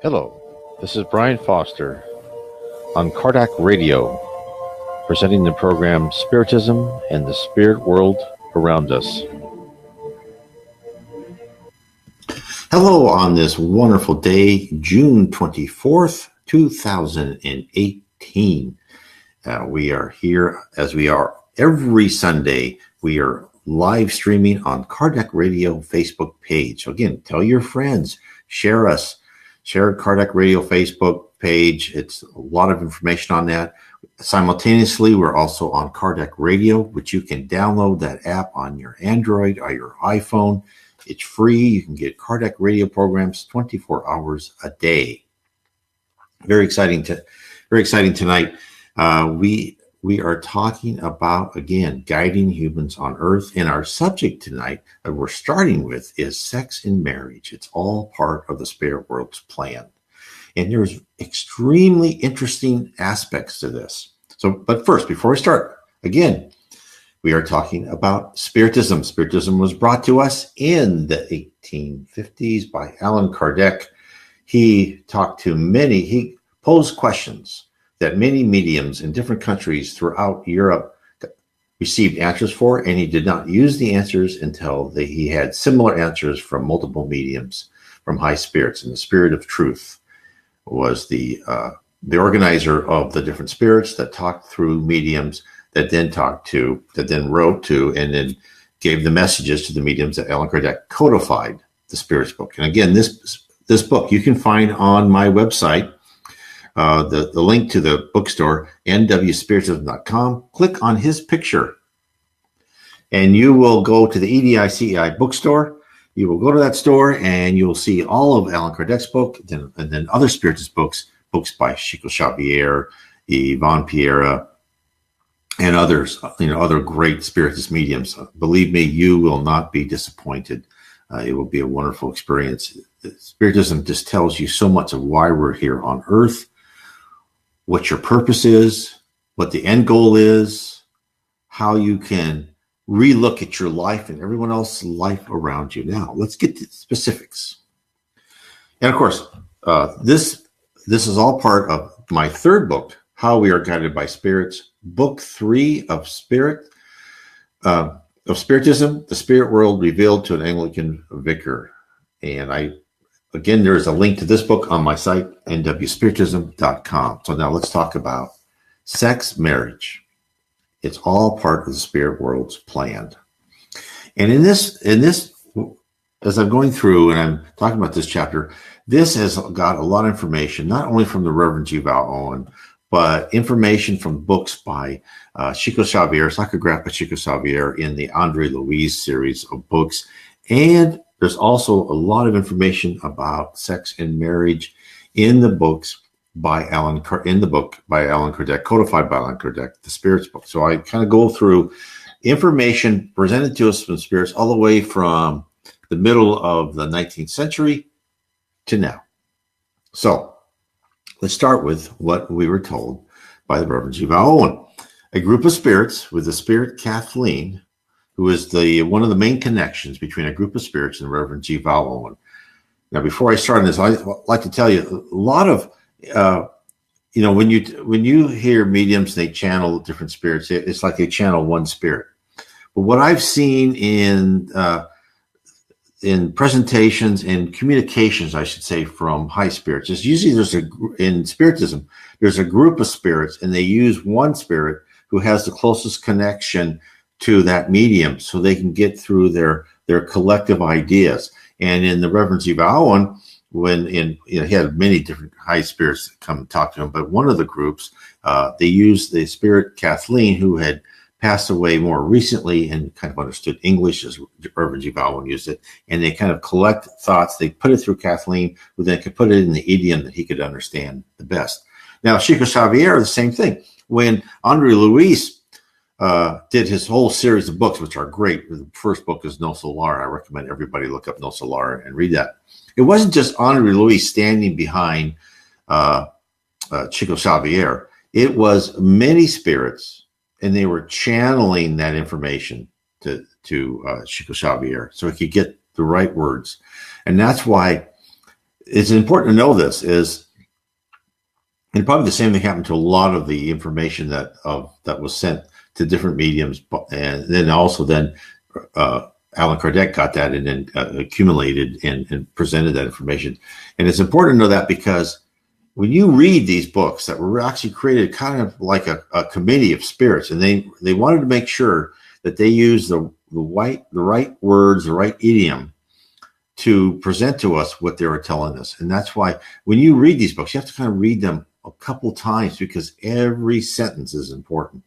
Hello, this is Brian Foster on Kardec Radio, presenting the program Spiritism and the Spirit World Around Us. Hello on this wonderful day, June 24th, 2018. We are here as we are every Sunday. We are live streaming on Kardec Radio Facebook page. So again, tell your friends, share us. Share Kardec Radio Facebook page. It's a lot of information on that. Simultaneously, we're also on Kardec Radio, which you can download that app on your Android or your iPhone. It's free. You can get Kardec Radio programs 24 hours a day. Very exciting tonight. We are talking about, again, guiding humans on Earth. And our subject tonight that we're starting with is sex and marriage. It's all part of the spirit world's plan. And there's extremely interesting aspects to this. But first, before we start, again, we are talking about Spiritism. Spiritism was brought to us in the 1850s by Allan Kardec. He posed questions that many mediums in different countries throughout Europe received answers for, and he did not use the answers until he had similar answers from multiple mediums, from high spirits. And the Spirit of Truth was the organizer of the different spirits that talked through mediums, that then wrote to, and then gave the messages to the mediums that Allan Kardec codified the Spirit's book. And again, this book you can find on my website. The link to the bookstore, nwspiritism.com. Click on his picture, and you will go to the EDICEI bookstore. You will go to that store, and you will see all of Allan Kardec's book, and then other Spiritist books by Chico Xavier, Yvonne Pierre, and others. Other great Spiritist mediums. Believe me, you will not be disappointed. It will be a wonderful experience. Spiritism just tells you so much of why we're here on Earth, what your purpose is, what the end goal is, how you can relook at your life and everyone else's life around you. Now, let's get to specifics. And of course, this is all part of my third book, How We Are Guided by Spirits, Book 3 of Spiritism, The Spirit World Revealed to an Anglican Vicar. And again, there is a link to this book on my site, nwspiritism.com. So now let's talk about sex, marriage. It's all part of the spirit world's plan. And in this, as I'm going through and I'm talking about this chapter, this has got a lot of information, not only from the Reverend Vale Owen, but information from books by Chico Xavier, psychographed by Chico Xavier in the Andre Louise series of books. And there's also a lot of information about sex and marriage in the books by Allan Kardec, codified by Allan Kardec, the Spirits book. So I kind of go through information presented to us from spirits all the way from the middle of the 19th century to now. So let's start with what we were told by the Reverend Vale Owen. A group of spirits with the spirit Kathleen, who is one of the main connections between a group of spirits and Reverend Vale Owen. Now, before I start on this, I'd like to tell you a lot of, when you hear mediums, they channel different spirits. It's like they channel one spirit. But what I've seen in presentations and communications, I should say, from high spirits, is usually in Spiritism, there's a group of spirits, and they use one spirit who has the closest connection to that medium, so they can get through their collective ideas. And in the Reverend Vale Owen, he had many different high spirits come and talk to him, but one of the groups, they used the spirit Kathleen, who had passed away more recently and kind of understood English as Reverend Vale Owen used it, and they kind of collect thoughts. They put it through Kathleen, who then could put it in the idiom that he could understand the best. Now, Chico Xavier, the same thing. When Andre Luis did his whole series of books, which are great. The first book is No Solar. I recommend everybody look up No Solar and read that. It wasn't just Andre Luis standing behind Chico Xavier. It was many spirits, and they were channeling that information to Chico Xavier so he could get the right words. And that's why it's important to know this is, and probably the same thing happened to a lot of the information that was sent to different mediums, and then Allan Kardec got that and then accumulated and presented that information. And it's important to know that because when you read these books that were actually created kind of like a committee of spirits, and they wanted to make sure that they used the right words, the right idiom to present to us what they were telling us. And that's why when you read these books, you have to kind of read them a couple times because every sentence is important.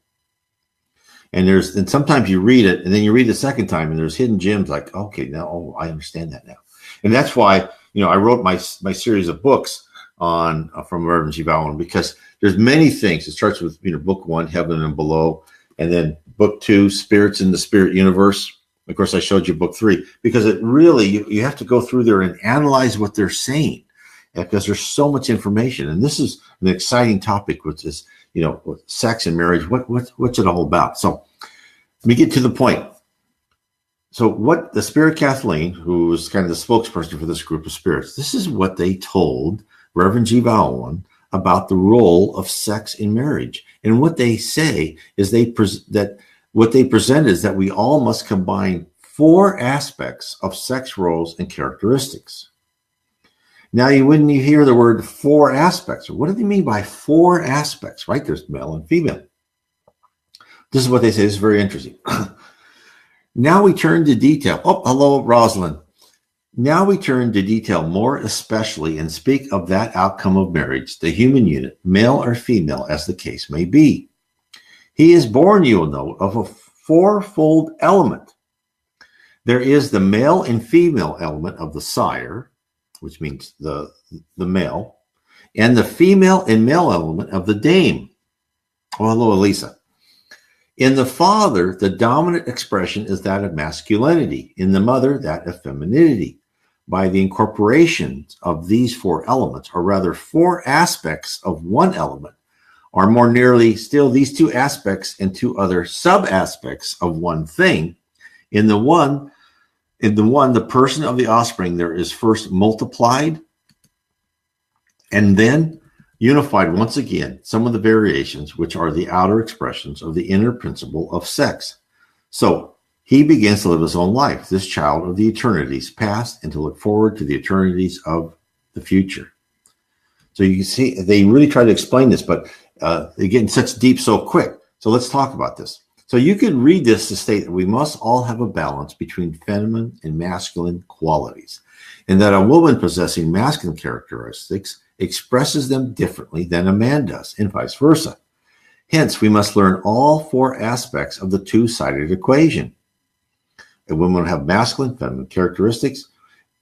And sometimes you read it and then you read the second time and there's hidden gems like, okay, now I understand that now. And that's why, I wrote my series of books on from Reverend G. Vale Owen, because there's many things. It starts with, book 1, Heaven and Below, and then book 2, Spirits in the Spirit Universe. Of course, I showed you book 3 because it really, you have to go through there and analyze what they're saying because there's so much information. And this is an exciting topic, which is, sex and marriage. What's it all about? So let me get to the point. So what the Spirit Kathleen, who is kind of the spokesperson for this group of spirits, this is what they told Reverend G. Vale Owen about the role of sex in marriage. And what they say is what they present is that we all must combine 4 aspects of sex roles and characteristics. Now, when you hear the word 4 aspects, what do they mean by 4 aspects, right? There's male and female. This is what they say. This is very interesting. Now we turn to detail. Oh, hello, Rosalind. Now we turn to detail more especially and speak of that outcome of marriage, the human unit, male or female, as the case may be. He is born, you will know, of a 4-fold element. There is the male and female element of the sire, which means the male, and the female and male element of the dame. Oh, hello, Elisa. In the father, the dominant expression is that of masculinity. In the mother, that of femininity. By the incorporation of these 4 elements, or rather 4 aspects of one element, or more nearly still these 2 aspects and 2 other sub-aspects of one thing, in the one, the person of the offspring, there is first multiplied and then unified once again some of the variations which are the outer expressions of the inner principle of sex. So he begins to live his own life, this child of the eternities past, and to look forward to the eternities of the future. So you can see they really try to explain this, but they get in such deep so quick. So let's talk about this. So you can read this to state that we must all have a balance between feminine and masculine qualities, and that a woman possessing masculine characteristics expresses them differently than a man does, and vice versa. Hence, we must learn all 4 aspects of the 2-sided equation. A woman will have masculine, feminine characteristics,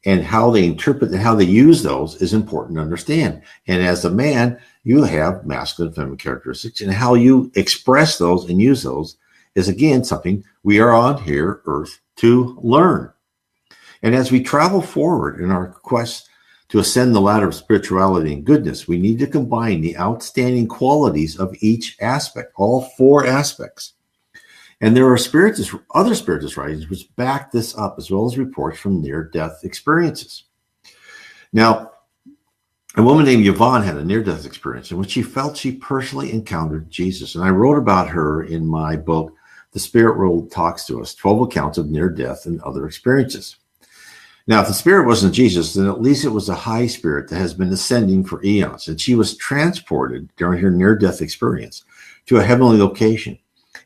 and how they interpret and how they use those is important to understand. And as a man, you have masculine, feminine characteristics, and how you express those and use those is, again, something we are on here, Earth, to learn. And as we travel forward in our quest to ascend the ladder of spirituality and goodness, we need to combine the outstanding qualities of each aspect, all 4 aspects. And there are other spiritist writings which back this up, as well as reports from near-death experiences. Now, a woman named Yvonne had a near-death experience in which she felt she personally encountered Jesus. And I wrote about her in my book, The Spirit World Talks to Us, 12 accounts of near-death and other experiences. Now, if the spirit wasn't Jesus, then at least it was a high spirit that has been ascending for eons. And she was transported during her near-death experience to a heavenly location.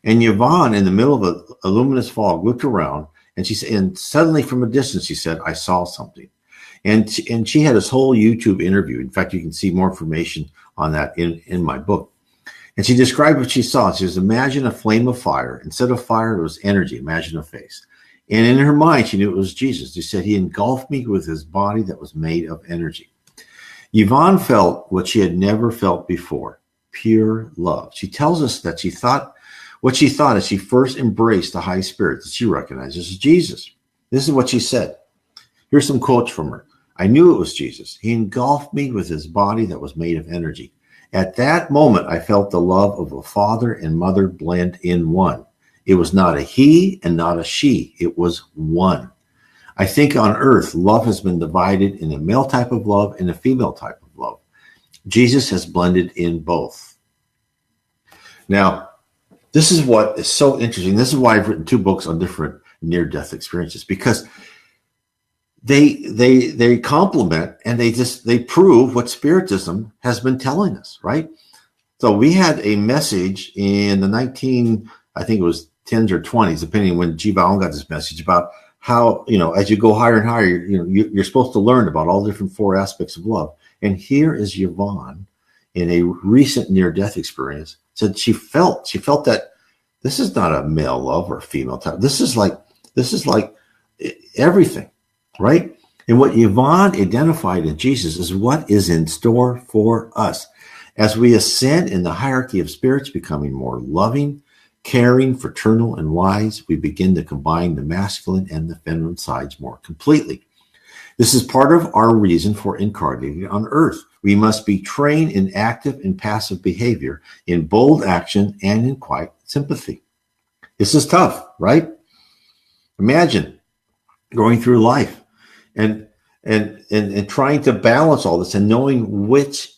And Yvonne, in the middle of a luminous fog, looked around, and suddenly from a distance, she said, "I saw something." And she had this whole YouTube interview. In fact, you can see more information on that in my book. And she described what she saw. She says, "Imagine a flame of fire. Instead of fire, it was energy. Imagine a face." And in her mind, she knew it was Jesus. She said, "He engulfed me with his body that was made of energy." Yvonne felt what she had never felt before, pure love. She tells us that she thought as she first embraced the high spirit that she recognizes as Jesus. This is what she said. Here's some quotes from her. "I knew it was Jesus. He engulfed me with his body that was made of energy. At that moment, I felt the love of a father and mother blend in one. It was not a he and not a she. It was one. I think on earth, love has been divided in a male type of love and a female type of love. Jesus has blended in both. Now, this is what is so interesting. This is why I've written 2 books on different near-death experiences, because they complement and they prove what Spiritism has been telling us, right? So we had a message in the I think it was 10s or 20s, depending on when Vale Owen got this message about how, as you go higher and higher, you're supposed to learn about all the different 4 aspects of love. And here is Yvonne in a recent near-death experience said she felt that this is not a male love or a female type. This is like everything, right? And what Yvonne identified in Jesus is what is in store for us. As we ascend in the hierarchy of spirits, becoming more loving, caring, fraternal, and wise, we begin to combine the masculine and the feminine sides more completely. This is part of our reason for incarnating on earth. We must be trained in active and passive behavior, in bold action, and in quiet sympathy. This is tough, right? Imagine going through life and trying to balance all this and knowing which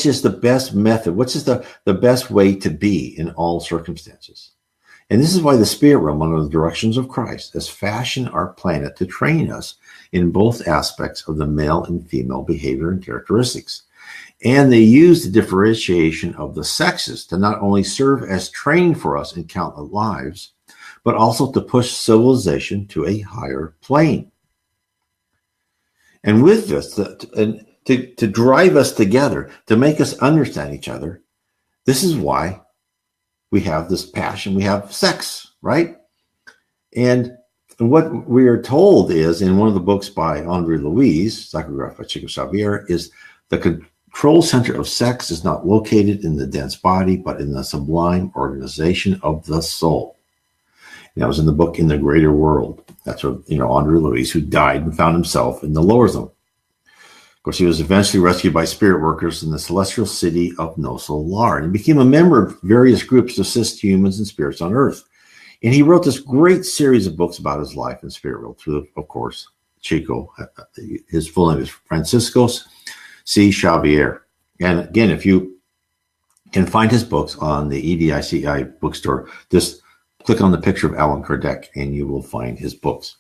is the best method, which is the best way to be in all circumstances. And this is why the spirit realm, under the directions of Christ, has fashioned our planet to train us in both aspects of the male and female behavior and characteristics. And they use the differentiation of the sexes to not only serve as training for us in countless lives, but also to push civilization to a higher plane. And with this, to drive us together, to make us understand each other, this is why we have this passion, we have sex, right? And what we are told is, in one of the books by Andre Louise, psychographed by Chico Xavier, is the control center of sex is not located in the dense body, but in the sublime organization of the soul. And that was in the book In the Greater World. That's what, Andre Louise, who died and found himself in the lower zone. Of course, he was eventually rescued by spirit workers in the celestial city of No Solar and became a member of various groups to assist humans and spirits on Earth. And he wrote this great series of books about his life in spirit world through, of course, Chico. His full name is Franciscos C. Xavier. And again, if you can find his books on the EDICI bookstore, just click on the picture of Allan Kardec and you will find his books.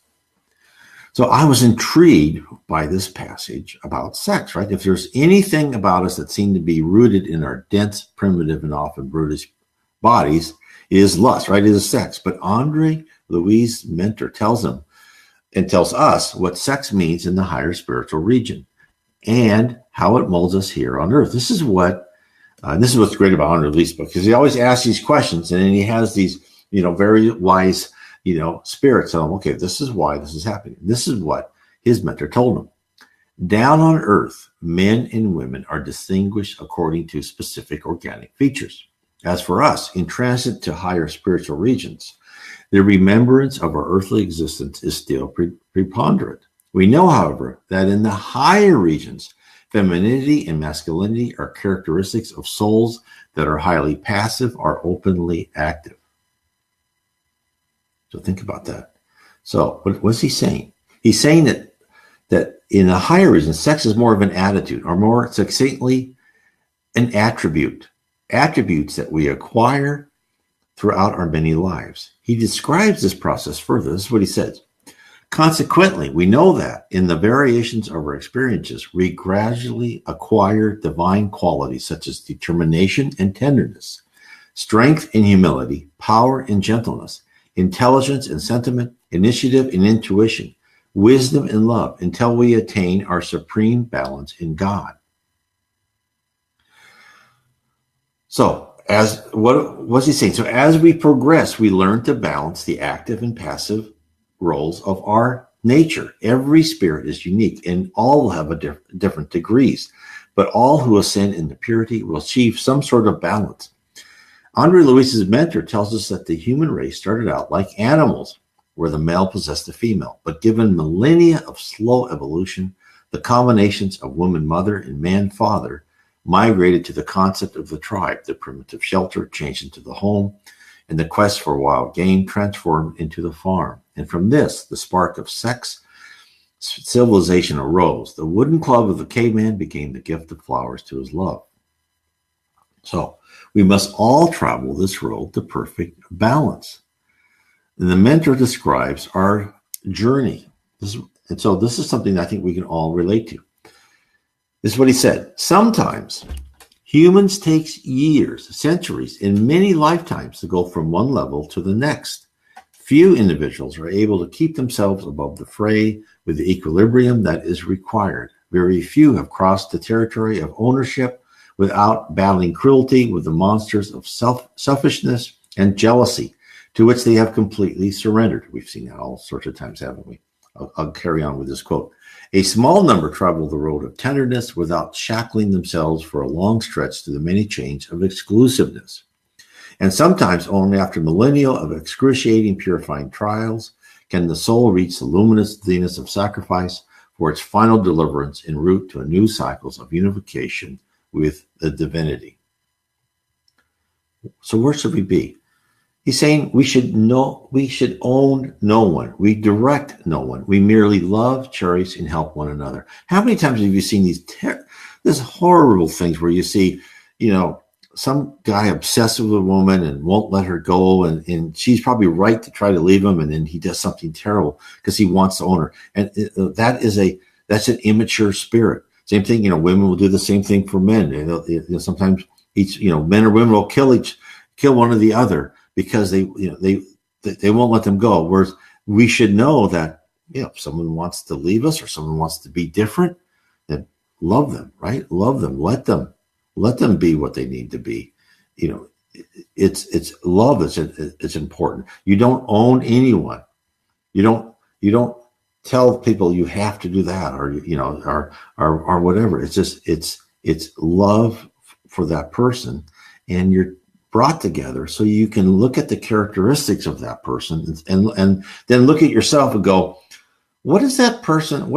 So I was intrigued by this passage about sex, right? If there's anything about us that seemed to be rooted in our dense, primitive, and often brutish bodies, it is lust, right? It is sex. But Andre Louis' mentor tells him and tells us what sex means in the higher spiritual region and how it molds us here on earth. This is what's great about Andre Louis' book, because he always asks these questions and then he has these, very wise spirits tell him, okay, this is why this is happening. This is what his mentor told him. Down on earth, men and women are distinguished according to specific organic features. As for us, in transit to higher spiritual regions, the remembrance of our earthly existence is still preponderant. We know, however, that in the higher regions, femininity and masculinity are characteristics of souls that are highly passive or openly active. So think about that. So what's he saying? He's saying that in the higher regions, sex is more of an attitude, or more succinctly, an attribute. Attributes that we acquire throughout our many lives. He describes this process further. This is what he says. Consequently, we know that in the variations of our experiences, we gradually acquire divine qualities such as determination and tenderness, strength and humility, power and gentleness, intelligence and sentiment, initiative and intuition, wisdom and love, until we attain our supreme balance in God. So, what's he saying? So as we progress, we learn to balance the active and passive roles of our nature. Every spirit is unique and all will have different degrees, but all who ascend into purity will achieve some sort of balance. Andre Louis' mentor tells us that the human race started out like animals, where the male possessed the female, but given millennia of slow evolution, the combinations of woman-mother and man-father migrated to the concept of the tribe, the primitive shelter changed into the home, and the quest for wild game transformed into the farm. And from this, the spark of sex civilization arose. The wooden club of the caveman became the gift of flowers to his love. So we must all travel this road to perfect balance. And the mentor describes our journey. And so this is something I think we can all relate to. This is what he said. Sometimes humans take years, centuries, and many lifetimes to go from one level to the next. Few individuals are able to keep themselves above the fray with the equilibrium that is required. Very few have crossed the territory of ownership without battling cruelty with the monsters of selfishness and jealousy, to which they have completely surrendered. We've seen that all sorts of times, haven't we? I'll carry on with this quote. A small number travel the road of tenderness without shackling themselves for a long stretch to the many chains of exclusiveness. And sometimes only after millennia of excruciating, purifying trials can the soul reach the luminous zenith of sacrifice for its final deliverance en route to a new cycles of unification with the divinity. So where should we be? He's saying we should own no one. We direct no one. We merely love, cherish, and help one another. How many times have you seen these horrible things where you see, some guy obsessed with a woman and won't let her go, and she's probably right to try to leave him, and then he does something terrible because he wants to own her. And that's an immature spirit. Same thing, women will do the same thing for men. Sometimes men or women will kill one or the other because they won't let them go. Whereas we should know that if someone wants to leave us or someone wants to be different, then love them, right? Love them. Let them be what they need to be. It's love it's important. You don't own anyone. You don't tell people you have to do that or whatever. It's just it's love for that person, and you're brought together so you can look at the characteristics of that person and then look at yourself and go, how is that person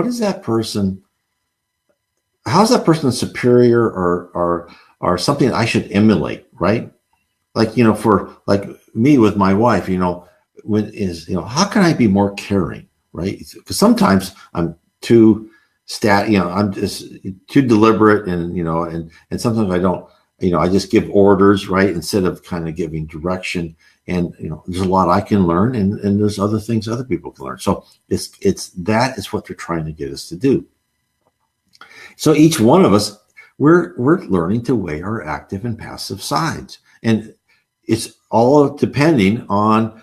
superior or something I should emulate, right? For me with my wife, how can I be more caring, right? Because sometimes I'm too I'm just too deliberate and sometimes I don't, I just give orders, right? Instead of kind of giving direction. And, there's a lot I can learn and there's other things other people can learn. So that is what they're trying to get us to do. So each one of us, we're learning to weigh our active and passive sides. And it's all depending on,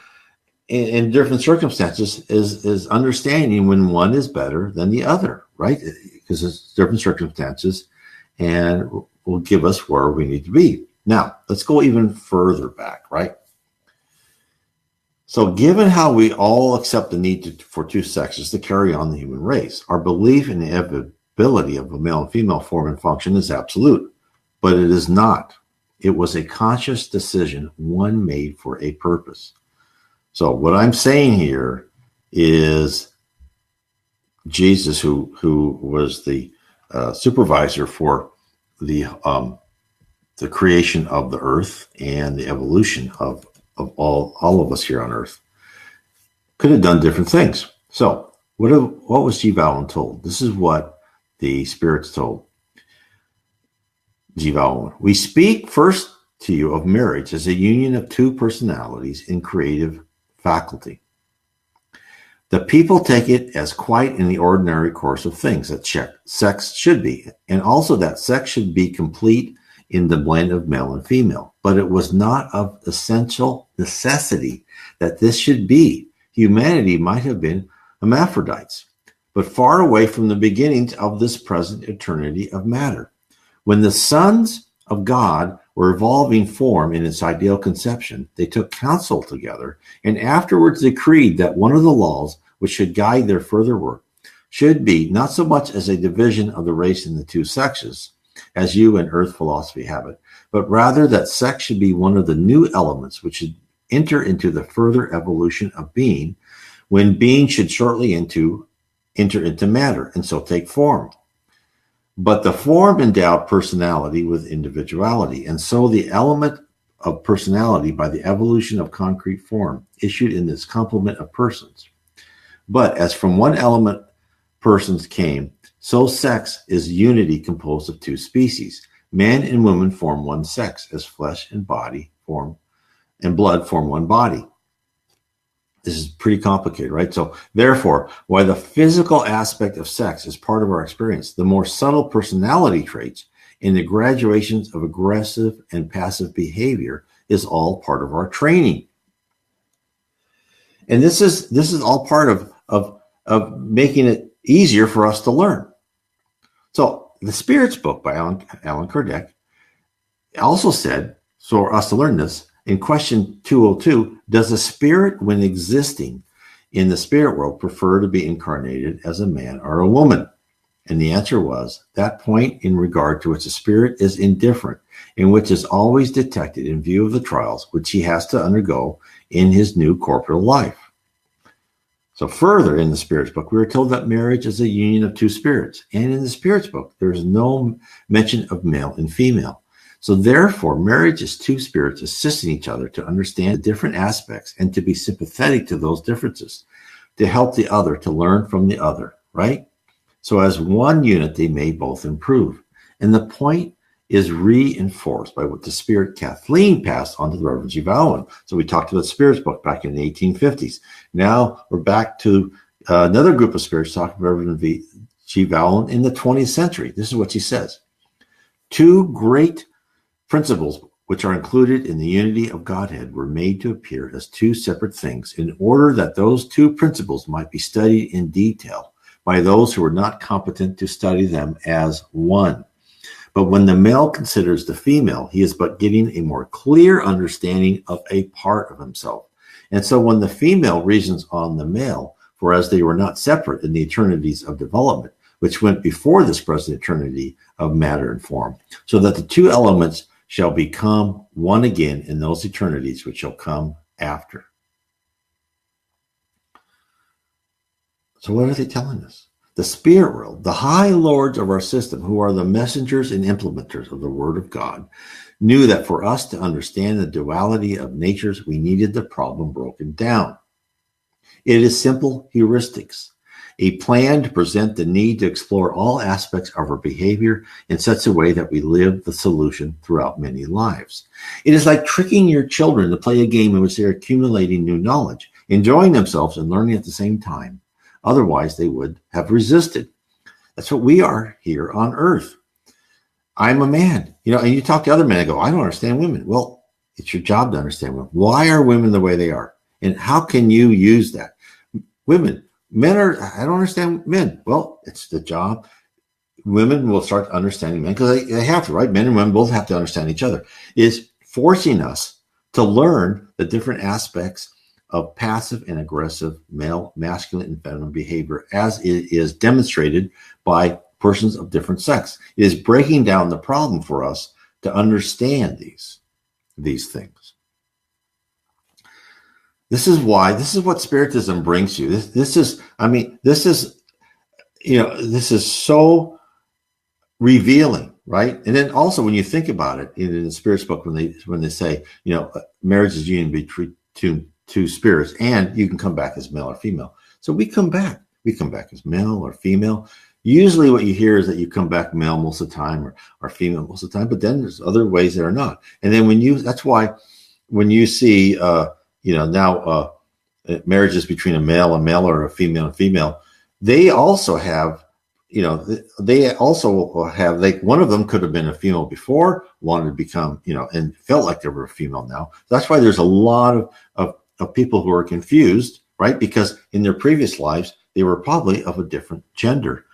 in different circumstances, is understanding when one is better than the other, right? Because it's different circumstances and will give us where we need to be. Now, let's go even further back, right? So given how we all accept the need for two sexes to carry on the human race, our belief in the inevitability of a male and female form and function is absolute, but it is not. It was a conscious decision, one made for a purpose. So what I'm saying here is Jesus, who was the supervisor for the creation of the earth and the evolution of all of us here on earth, could have done different things. So what was Vale Owen told? This is what the spirits told Vale Owen. We speak first to you of marriage as a union of two personalities in creative faculty. The people take it as quite in the ordinary course of things that sex should be, and also that sex should be complete in the blend of male and female. But it was not of essential necessity that this should be. Humanity might have been hermaphrodites, but far away from the beginnings of this present eternity of matter. When the sons of God were evolving form in its ideal conception, they took counsel together and afterwards decreed that one of the laws which should guide their further work should be not so much as a division of the race in the two sexes, as you and earth philosophy have it, but rather that sex should be one of the new elements which should enter into the further evolution of being, when being should shortly enter into matter and so take form. But the form endowed personality with individuality, and so the element of personality by the evolution of concrete form issued in this complement of persons. But as from one element persons came, so sex is unity composed of two species. Man and woman form one sex, as flesh and body form and blood form one body. This is pretty complicated, right? So therefore, while the physical aspect of sex is part of our experience, the more subtle personality traits and the graduations of aggressive and passive behavior is all part of our training. And this is all part of making it easier for us to learn. So the Spirits book by Allan Kardec also said, so for us to learn this, in question 202, does a spirit, when existing in the spirit world, prefer to be incarnated as a man or a woman? And the answer was, that point in regard to which a spirit is indifferent, in which is always detected in view of the trials which he has to undergo in his new corporeal life. So further in the Spirits book, we are told that marriage is a union of two spirits. And in the Spirits book, there is no mention of male and female. So therefore, marriage is two spirits assisting each other to understand the different aspects and to be sympathetic to those differences, to help the other to learn from the other, right? So as one unit, they may both improve. And the point is reinforced by what the spirit Kathleen passed on to the Reverend G. Vale Owen. So we talked about the Spirits book back in the 1850s. Now we're back to another group of spirits talking about Reverend G. Vale Owen in the 20th century. This is what she says. Two great principles which are included in the unity of Godhead were made to appear as two separate things in order that those two principles might be studied in detail by those who are not competent to study them as one. But when the male considers the female, he is but getting a more clear understanding of a part of himself. And so when the female reasons on the male, for as they were not separate in the eternities of development, which went before this present eternity of matter and form, so that the two elements shall become one again in those eternities which shall come after. So what are they telling us? The spirit world, the high lords of our system, who are the messengers and implementers of the word of God, knew that for us to understand the duality of natures, we needed the problem broken down. It is simple heuristics, a plan to present the need to explore all aspects of our behavior in such a way that we live the solution throughout many lives. It is like tricking your children to play a game in which they are accumulating new knowledge, enjoying themselves and learning at the same time. Otherwise, they would have resisted. That's what we are here on earth. I'm a man, and you talk to other men and go, I don't understand women. Well, it's your job to understand women. Why are women the way they are? And how can you use that? I don't understand men. Well, it's the job. Women will start understanding men because they have to, right? Men and women both have to understand each other. Is forcing us to learn the different aspects of passive and aggressive male, masculine, and feminine behavior as it is demonstrated by persons of different sex. It is breaking down the problem for us to understand these things. This is what Spiritism brings you. This is so revealing, right? And then also when you think about it in the Spirits book, when they say, marriage is union between two spirits, and you can come back as male or female. So we come back as male or female. Usually what you hear is that you come back male most of the time or female most of the time, but then there's other ways that are not. And then that's why when you see, now marriages between a male or a female and female, they also have, like one of them could have been a female before, wanted to become, and felt like they were a female now. That's why there's a lot of people who are confused, right? Because in their previous lives, they were probably of a different gender.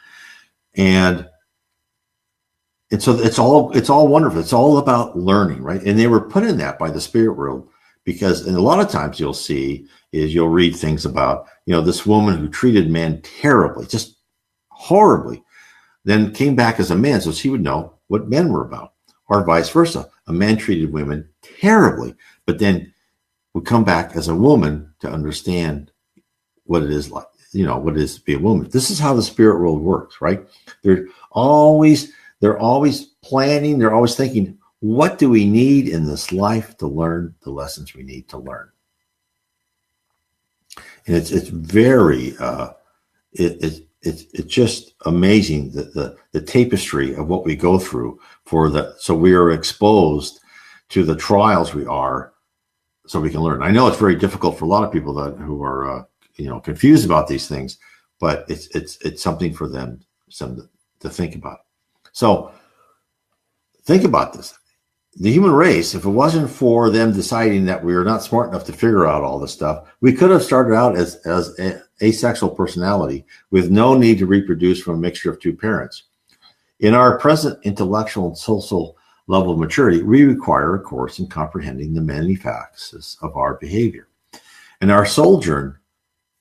And so it's all wonderful. It's all about learning, right? And they were put in that by the spirit world because, and a lot of times you'll read things about, this woman who treated men terribly, just horribly, then came back as a man so she would know what men were about, or vice versa. A man treated women terribly, but then would come back as a woman to understand what it is like, what it is to be a woman. This is how the spirit world works, right? They're always planning. They're always thinking, what do we need in this life to learn the lessons we need to learn? And it's very it's just amazing the tapestry of what we go through so we are exposed to the trials we are, so we can learn. I know it's very difficult for a lot of people who are confused about these things, but it's something for them to think about. So think about this. The human race, if it wasn't for them deciding that we were not smart enough to figure out all this stuff, we could have started out as an asexual personality with no need to reproduce from a mixture of two parents. In our present intellectual and social level of maturity, we require a course in comprehending the many facets of our behavior. And our sojourn,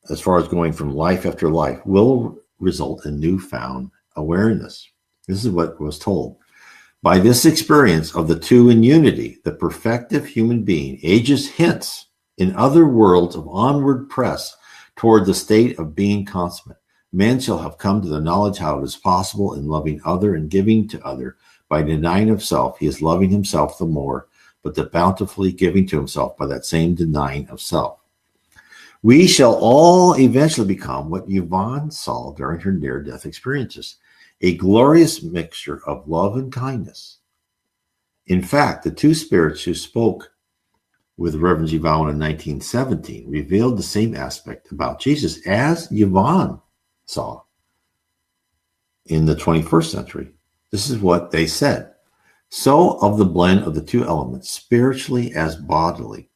as far as going from life after life, will result in newfound awareness. This is what was told. By this experience of the two in unity, the perfective human being ages hence in other worlds of onward press toward the state of being consummate. Men shall have come to the knowledge how it is possible in loving other and giving to other. By denying himself, he is loving himself the more, but the bountifully giving to himself by that same denying of self. We shall all eventually become what Yvonne saw during her near-death experiences, a glorious mixture of love and kindness. In fact, the two spirits who spoke with Reverend Vale Owen in 1917 revealed the same aspect about Jesus as Yvonne saw in the 21st century. This is what they said. So of the blend of the two elements, spiritually as bodily,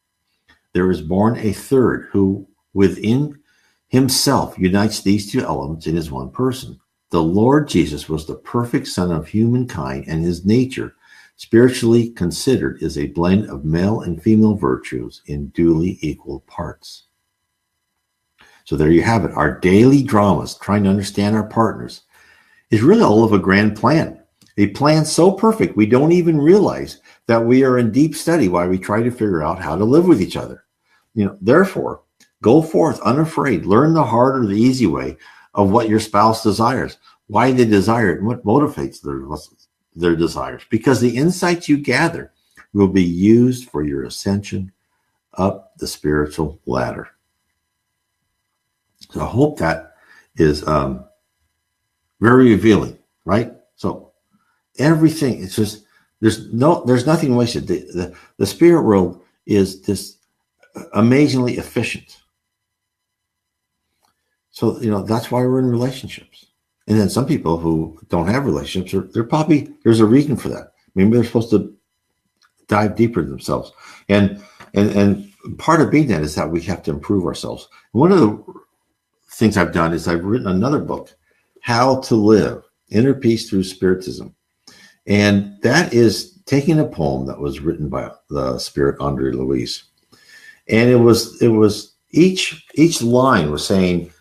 there is born a third who within himself unites these two elements in his one person. The Lord Jesus was the perfect Son of humankind, and his nature, spiritually considered, is a blend of male and female virtues in duly equal parts. So there you have it. Our daily dramas, trying to understand our partners, is really all of a grand plan. A plan so perfect we don't even realize that we are in deep study while we try to figure out how to live with each other. Therefore, go forth unafraid. Learn the hard or the easy way of what your spouse desires, why they desire it, and what motivates their desires. Because the insights you gather will be used for your ascension up the spiritual ladder. So I hope that is very revealing, right? So everything, it's just, there's nothing wasted. The spirit world is this amazingly efficient. So, that's why we're in relationships. And then some people who don't have relationships, there's a reason for that. Maybe they're supposed to dive deeper into themselves. And part of being that is that we have to improve ourselves. One of the things I've done is I've written another book, How to Live, Inner Peace Through Spiritism. And that is taking a poem that was written by the spirit Andre Louise. And it was each line was saying,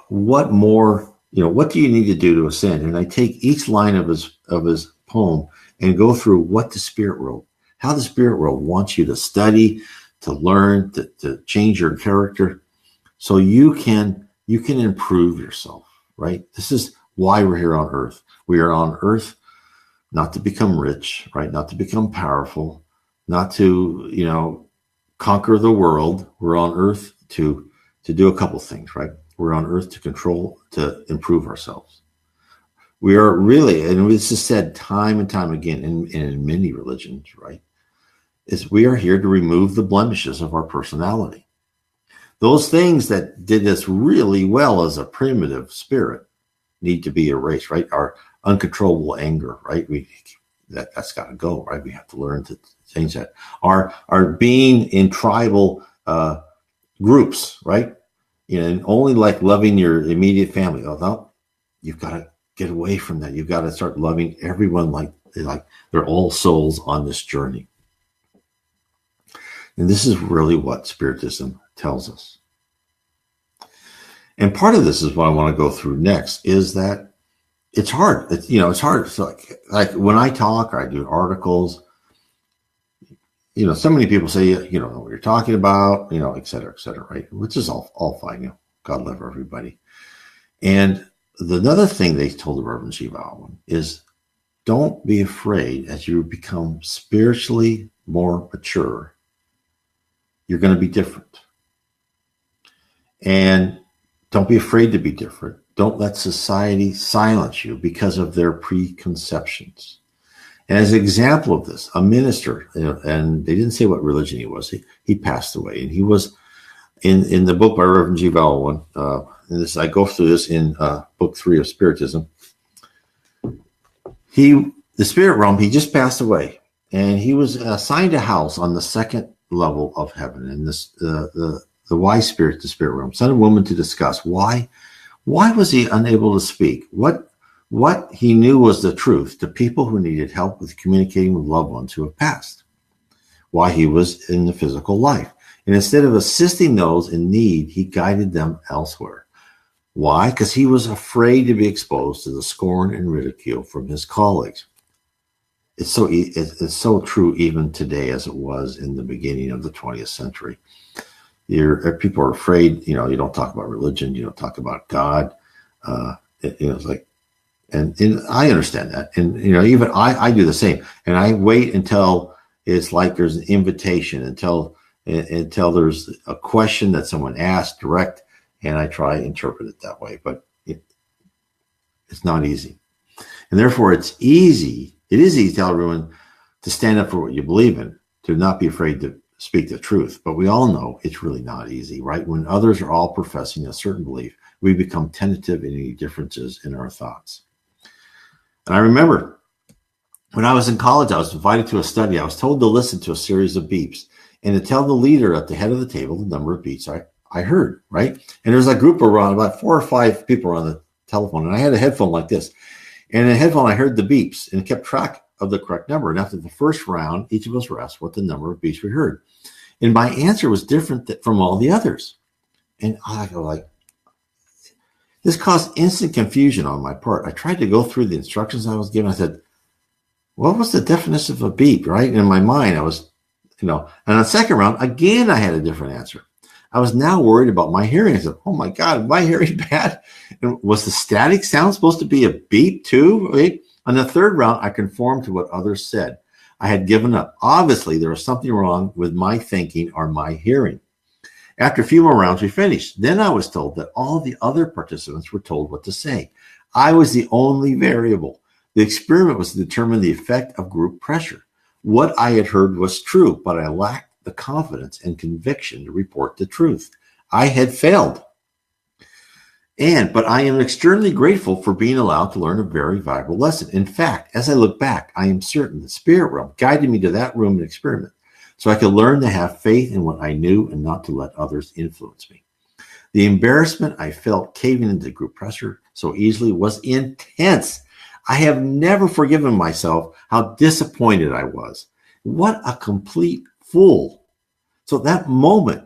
what more, what do you need to do to ascend? And I take each line of his poem and go through what the spirit world, how the spirit world wants you to study, to learn, to change your character, so you can improve yourself, right? This is why we're here on earth. We are on earth not to become rich, right? Not to become powerful, not to, conquer the world. We're on earth to do a couple things, right? We're on earth to improve ourselves. We are really, and this is said time and time again in many religions, right? Is we are here to remove the blemishes of our personality. Those things that did us really well as a primitive spirit need to be erased, right? Our uncontrollable anger, right? That's got to go, right? We have to learn to change that. Our being in tribal groups, right? And only like loving your immediate family. Although you've got to get away from that. You've got to start loving everyone like they're all souls on this journey. And this is really what Spiritism tells us. And part of this is what I want to go through next is that it's hard. It's hard. So like when I talk or I do articles, so many people say, you don't know what you're talking about, et cetera, right? Which is all fine. God love everybody. And another thing they told the Reverend Vale Owen is don't be afraid as you become spiritually more mature. You're going to be different. And don't be afraid to be different. Don't let society silence you because of their preconceptions. And as an example of this, a minister, and they didn't say what religion he was. He passed away, and he was in the book by Reverend Vale Owen. And this, I go through this in book 3 of Spiritism. The spirit realm, he just passed away, and he was assigned a house on the second level of heaven. And this the wise spirit, the spirit realm, sent a woman to discuss why was he unable to speak? What he knew was the truth to people who needed help with communicating with loved ones who have passed, while he was in the physical life. And instead of assisting those in need, he guided them elsewhere. Why? Because he was afraid to be exposed to the scorn and ridicule from his colleagues. It's so true even today as it was in the beginning of the 20th century. People are afraid, you don't talk about religion, you don't talk about God. It's like, and I understand that. And, even I do the same. And I wait until it's like there's an invitation, until there's a question that someone asked direct, and I try to interpret it that way. But it's not easy. And therefore, it is easy to tell everyone to stand up for what you believe in, to not be afraid to speak the truth. But we all know it's really not easy, right? When others are all professing a certain belief, we become tentative in any differences in our thoughts. And I remember when I was in college, I was invited to a study. I was told to listen to a series of beeps and to tell the leader at the head of the table the number of beeps I heard, right? And there's a group around, about 4 or 5 people on the telephone, and I had a headphone like this. And in the headphone, I heard the beeps and kept track of the correct number. And after the first round, each of us were asked what the number of beeps we heard. And my answer was different from all the others. And I go like, this caused instant confusion on my part. I tried to go through the instructions I was given. I said, what was the definition of a beep, right? And in my mind, I was, and on the second round, again, I had a different answer. I was now worried about my hearing. I said, oh my God, am I hearing bad? And was the static sound supposed to be a beep too? Right? On the third round, I conformed to what others said. I had given up. Obviously, there was something wrong with my thinking or my hearing. After a few more rounds, we finished. Then I was told that all the other participants were told what to say. I was the only variable. The experiment was to determine the effect of group pressure. What I had heard was true, but I lacked the confidence and conviction to report the truth. I had failed. But I am extremely grateful for being allowed to learn a very valuable lesson. In fact, as I look back, I am certain the spirit realm guided me to that room and experiment, so I could learn to have faith in what I knew and not to let others influence me. The embarrassment I felt caving into group pressure so easily was intense. I have never forgiven myself how disappointed I was. What a complete fool. So that moment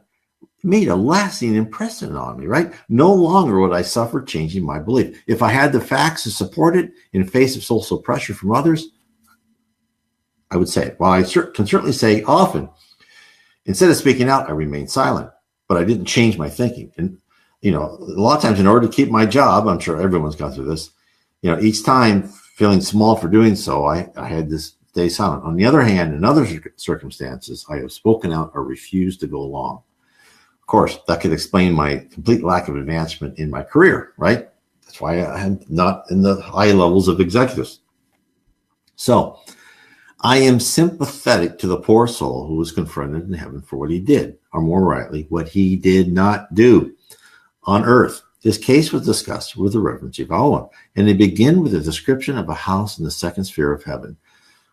made a lasting impression on me, right? No longer would I suffer changing my belief. If I had the facts to support it in face of social pressure from others, I would say it. Well, I can certainly say often, instead of speaking out, I remained silent, but I didn't change my thinking. And, a lot of times in order to keep my job, I'm sure everyone's gone through this, each time feeling small for doing so, I had this stay silent. On the other hand, in other circumstances, I have spoken out or refused to go along. Of course, that could explain my complete lack of advancement in my career, right? That's why I'm not in the high levels of executives. So I am sympathetic to the poor soul who was confronted in heaven for what he did, or more rightly, what he did not do on earth. His case was discussed with the Reverend Vale Owen, and they begin with a description of a house in the second sphere of heaven,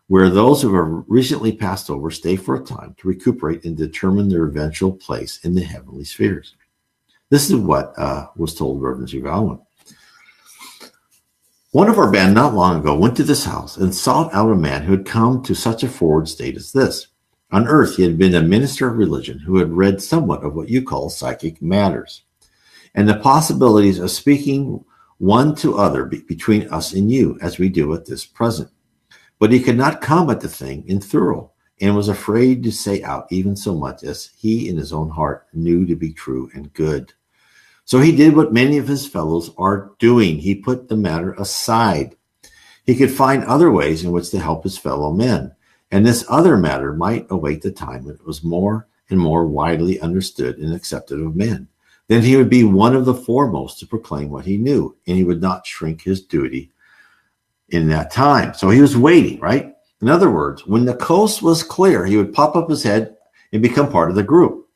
where those who have recently passed over stay for a time to recuperate and determine their eventual place in the heavenly spheres. This is what was told Reverend Vale Owen. One of our band not long ago went to this house and sought out a man who had come to such a forward state as this. On earth, he had been a minister of religion who had read somewhat of what you call psychic matters, and the possibilities of speaking one to other between us and you, as we do at this present. But he could not comment the thing in thorough, and was afraid to say out even so much as he in his own heart knew to be true and good. So he did what many of his fellows are doing. He put the matter aside. He could find other ways in which to help his fellow men, and this other matter might await the time when it was more and more widely understood and accepted of men. then he would be one of the foremost to proclaim what he knew, and he would not shrink his duty in that time. So he was waiting, right? In other words, when the coast was clear, he would pop up his head and become part of the group.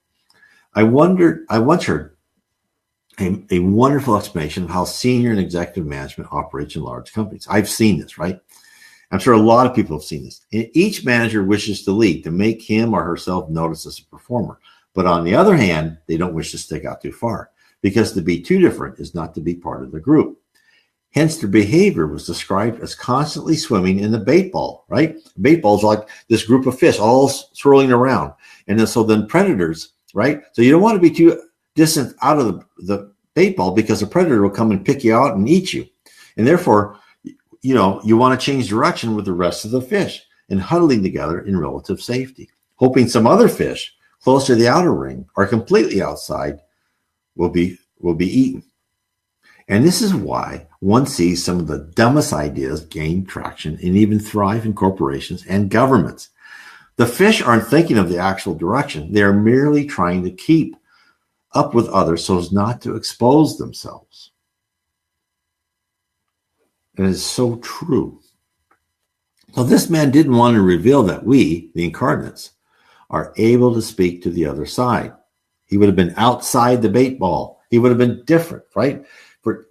I once heard a wonderful explanation of how senior and executive management operates in large companies. I've seen this, right? I'm sure a lot of people have seen this. Each manager wishes to lead, to make him or herself notice as a performer. But on the other hand, they don't wish to stick out too far, because to be too different is not to be part of the group. Hence, their behavior was described as constantly swimming in the bait ball, right? Bait ball is like this group of fish all swirling around. And then predators, right? So you don't want to be too distant out of the bait ball, because a predator will come and pick you out and eat you. And therefore, you want to change direction with the rest of the fish and huddling together in relative safety, hoping some other fish close to the outer ring or completely outside will be eaten. And this is why one sees some of the dumbest ideas gain traction and even thrive in corporations and governments. The fish aren't thinking of the actual direction. They're merely trying to keep up with others so as not to expose themselves. And it's so true. So this man didn't want to reveal that we, the incarnates, are able to speak to the other side. He would have been outside the bait ball. He would have been different, right?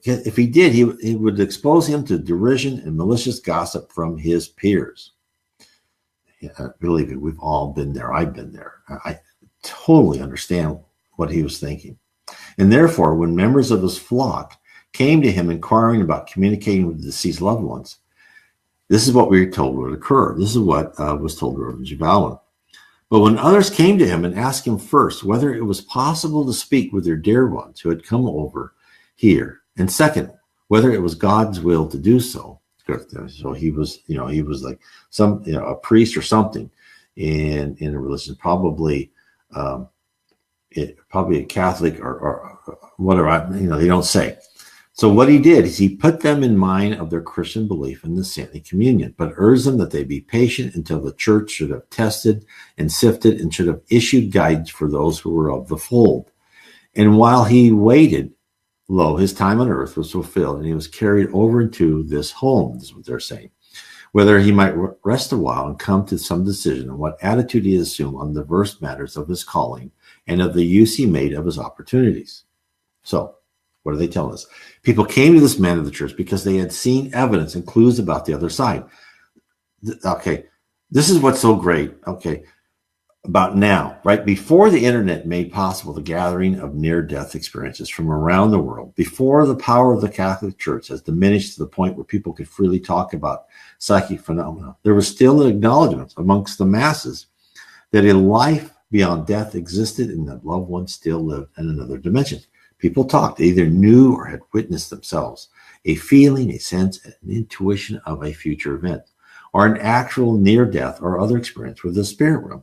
If he did, he would expose him to derision and malicious gossip from his peers. Yeah, believe me, we've all been there. I've been there. I totally understand what he was thinking. And therefore, when members of his flock came to him inquiring about communicating with deceased loved ones, this is what we were told would occur. This is what was told to Reverend Vale Owen. But when others came to him and asked him first whether it was possible to speak with their dear ones who had come over here, and second, whether it was God's will to do so. So he was like a priest or something in a religion, probably a Catholic or whatever. They don't say. So what he did is he put them in mind of their Christian belief in the saintly communion, but urged them that they be patient until the church should have tested and sifted and should have issued guidance for those who were of the fold. And while he waited, lo, his time on earth was fulfilled, and he was carried over into this home, is what they're saying, whether he might rest a while and come to some decision on what attitude he assumed on the diverse matters of his calling and of the use he made of his opportunities. So, what are they telling us? People came to this man of the church because they had seen evidence and clues about the other side. Okay, this is what's so great, about now, right? Before the internet made possible the gathering of near-death experiences from around the world, before the power of the Catholic Church has diminished to the point where people could freely talk about psychic phenomena, there was still an acknowledgement amongst the masses that a life beyond death existed and that loved ones still lived in another dimension. People talked, they either knew or had witnessed themselves, a feeling, a sense, an intuition of a future event, or an actual near-death or other experience with the spirit realm.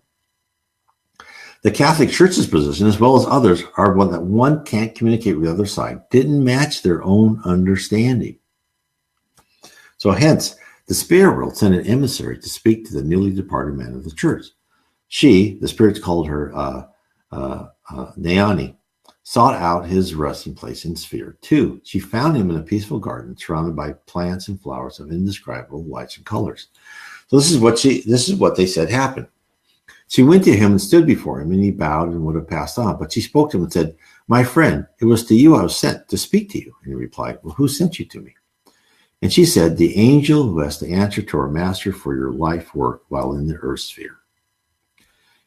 The Catholic Church's position, as well as others, are one that one can't communicate with the other side, didn't match their own understanding. So hence, the spirit world sent an emissary to speak to the newly departed man of the church. She, the spirits called her Naani, sought out his resting place in Sphere 2. She found him in a peaceful garden surrounded by plants and flowers of indescribable lights and colors. So this is what they said happened. She went to him and stood before him, and he bowed and would have passed on. But she spoke to him and said, "My friend, it was to you I was sent to speak to you." And he replied, "Well, who sent you to me?" And she said, "The angel who has to answer to our master for your life work while in the earth sphere."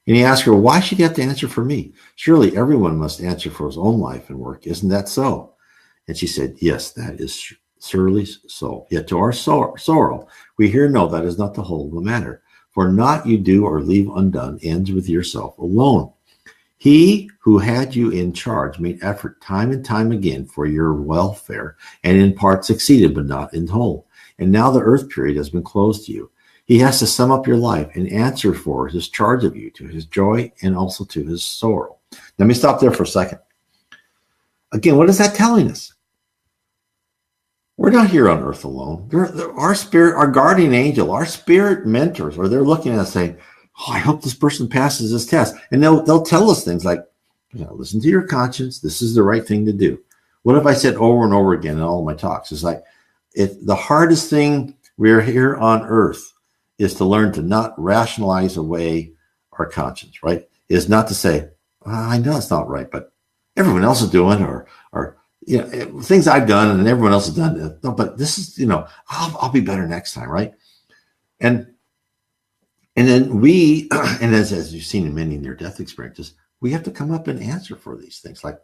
And he asked her, "Why should you have to answer for me? Surely everyone must answer for his own life and work. Isn't that so?" And she said, "Yes, that is surely so. Yet to our sorrow, we here know that is not the whole of the matter. For naught you do or leave undone ends with yourself alone. He who had you in charge made effort time and time again for your welfare, and in part succeeded, but not in whole. And now the earth period has been closed to you. He has to sum up your life and answer for his charge of you, to his joy and also to his sorrow." Let me stop there for a second. Again, what is that telling us? We're not here on earth alone. Our spirit, our guardian angel, our spirit mentors, or they're looking at us saying, "Oh, I hope this person passes this test." And they'll tell us things like, Listen to your conscience. This is the right thing to do. What have I said over and over again in all of my talks? It's like, the hardest thing we're here on earth is to learn to not rationalize away our conscience, right? Is not to say, I know it's not right, but everyone else is doing, or things I've done and everyone else has done. No, but this is, I'll be better next time, right? And then we, and as you've seen in many near-death experiences, we have to come up and answer for these things. Like,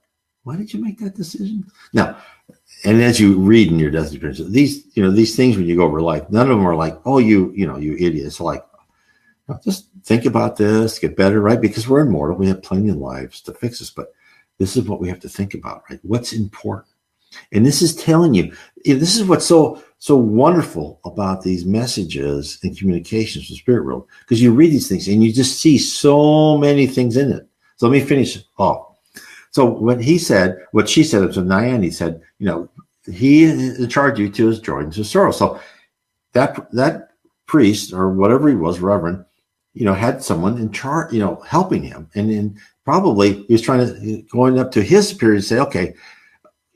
why did you make that decision? Now, and as you read in your death experiences, these things when you go over life, none of them are like, oh, you idiot. It's like, just think about this, get better, right? Because we're immortal. We have plenty of lives to fix us, but this is what we have to think about, right? What's important. And this is telling you, this is what's so wonderful about these messages and communications from the spirit world, because you read these things and you just see so many things in it. So let me finish off. So what she said, to Diane, he said, he charged you to his joy and to his sorrow. So that priest or whatever he was, reverend, had someone in charge, helping him. And then probably he was going up to his superior and say, okay,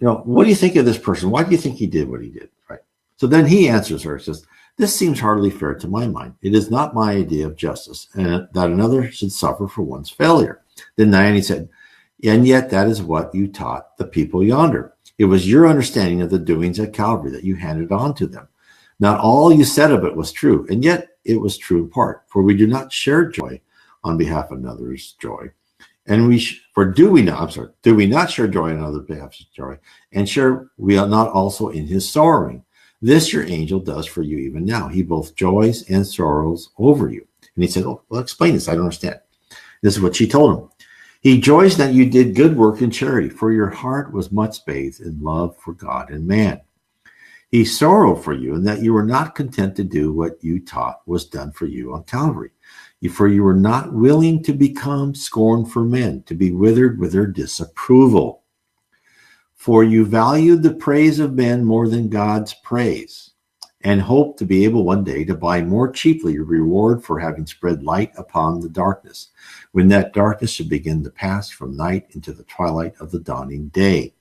what do you think of this person? Why do you think he did what he did? Right. So then he answers her, says, this seems hardly fair to my mind. It is not my idea of justice, and that another should suffer for one's failure. Then Diane said, and yet that is what you taught the people yonder. It was your understanding of the doings at Calvary that you handed on to them. Not all you said of it was true, and yet it was true in part, for we do not share joy on behalf of another's joy. And do we not share joy on other behalf's joy, and share we are not also in his sorrowing? This your angel does for you even now. He both joys and sorrows over you. And he said, well, explain this. I don't understand. This is what she told him. He joys that you did good work in charity, for your heart was much bathed in love for God and man. He sorrowed for you, and that you were not content to do what you taught was done for you on Calvary. For you were not willing to become scorned for men, to be withered with their disapproval. For you valued the praise of men more than God's praise, and hoped to be able one day to buy more cheaply your reward for having spread light upon the darkness, when that darkness should begin to pass from night into the twilight of the dawning day.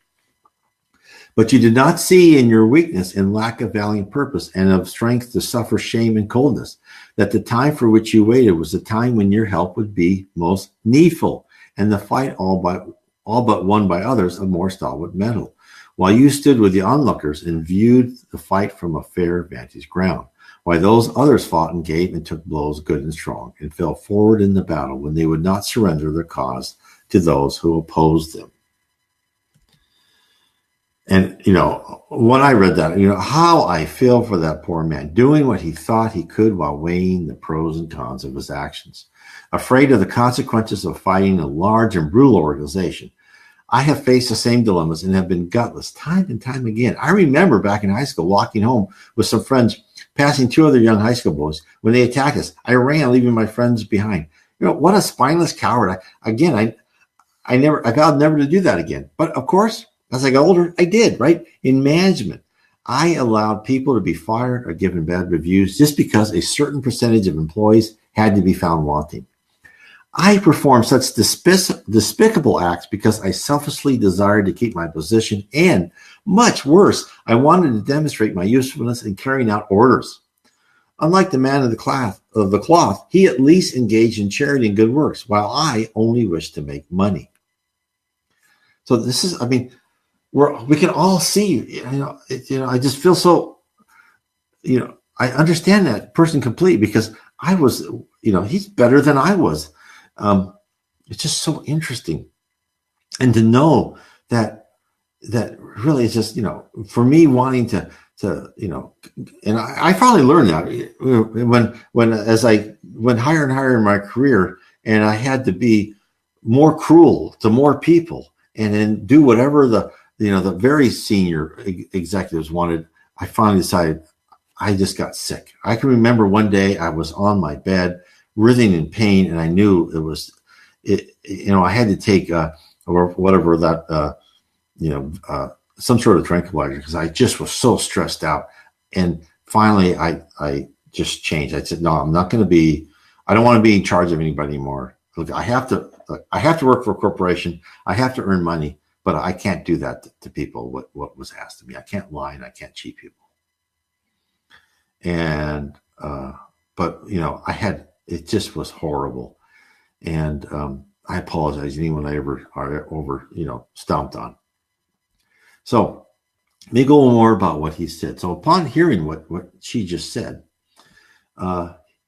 But you did not see in your weakness and lack of valiant purpose and of strength to suffer shame and coldness, that the time for which you waited was the time when your help would be most needful, and the fight all but won by others of more stalwart mettle, while you stood with the onlookers and viewed the fight from a fair vantage ground, while those others fought and gave and took blows good and strong, and fell forward in the battle when they would not surrender their cause to those who opposed them. And, when I read that, how I feel for that poor man, doing what he thought he could while weighing the pros and cons of his actions, afraid of the consequences of fighting a large and brutal organization. I have faced the same dilemmas and have been gutless time and time again. I remember back in high school walking home with some friends, passing two other young high school boys. When they attacked us, I ran, leaving my friends behind. What a spineless coward. I vowed never to do that again. But of course, as I got older, I did, right? In management, I allowed people to be fired or given bad reviews just because a certain percentage of employees had to be found wanting. I performed such despicable acts because I selfishly desired to keep my position, and much worse, I wanted to demonstrate my usefulness in carrying out orders. Unlike the man of the cloth, he at least engaged in charity and good works, while I only wished to make money. So this is, we can all see, I just feel so, I understand that person completely, because I was, he's better than I was. It's just so interesting. And to know that really is just, for me wanting to, and I finally learned that as I went higher and higher in my career, and I had to be more cruel to more people and then do whatever the very senior executives wanted. I finally decided I just got sick. I can remember one day I was on my bed, writhing in pain, and I knew I had to take or whatever that some sort of tranquilizer, because I just was so stressed out. And finally I just changed. I said, no, I don't want to be in charge of anybody anymore. look, I have to work for a corporation. I have to earn money, but I can't do that to people. What was asked of me, I can't lie and I can't cheat people. And but it just was horrible. And I apologize to anyone I ever stomped on. So let me go more about what he said. So upon hearing what she just said,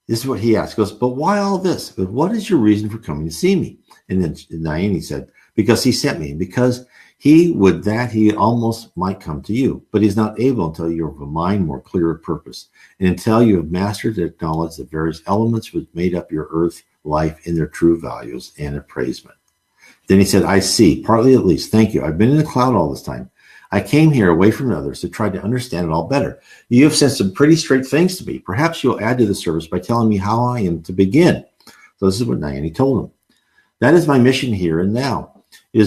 this is what he asked. He goes, but why all this? But what is your reason for coming to see me? And then Naini said, because he sent me, because he would that he almost might come to you, but he's not able until you have a mind more clear of purpose, and until you have mastered to acknowledge the various elements which made up your earth life in their true values and appraisement. Then he said, I see, partly at least. Thank you. I've been in the cloud all this time. I came here away from others to try to understand it all better. You have said some pretty straight things to me. Perhaps you'll add to the service by telling me how I am to begin. So this is what Naini told him. That is my mission here and now. It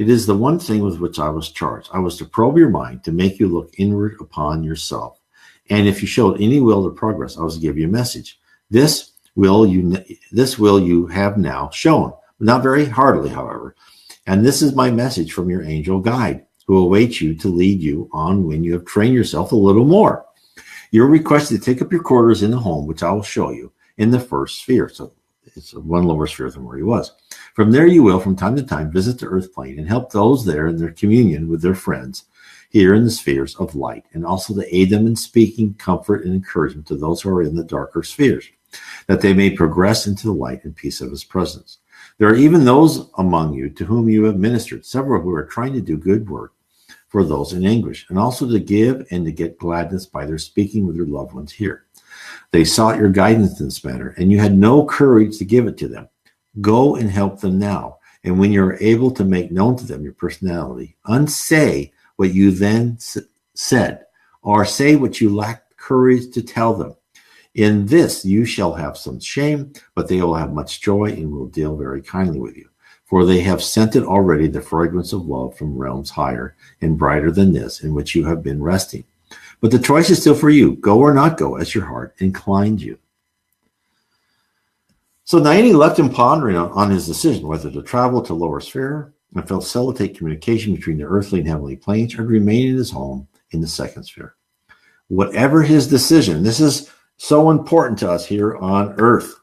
is the one thing with which I was charged. I was to probe your mind, to make you look inward upon yourself. And if you showed any will to progress, I was to give you a message. This will you have now shown, not very heartily, however. And this is my message from your angel guide, who awaits you to lead you on when you have trained yourself a little more. You're requested to take up your quarters in the home, which I will show you, in the first sphere. So it's one lower sphere than where he was. From there you will, from time to time, visit the earth plane and help those there in their communion with their friends here in the spheres of light, and also to aid them in speaking comfort and encouragement to those who are in the darker spheres, that they may progress into the light and peace of his presence. There are even those among you to whom you have ministered, several who are trying to do good work for those in anguish, and also to give and to get gladness by their speaking with their loved ones here. They sought your guidance in this matter, and you had no courage to give it to them. Go and help them now, and when you're able to make known to them your personality, unsay what you then said, or say what you lacked courage to tell them. In this you shall have some shame, but they will have much joy and will deal very kindly with you. For they have scented already the fragrance of love from realms higher and brighter than this, in which you have been resting. But the choice is still for you. Go or not go, as your heart inclined you. So Naini left him pondering on his decision, whether to travel to lower sphere and facilitate communication between the earthly and heavenly planes, or to remain in his home in the second sphere. Whatever his decision, this is so important to us here on earth.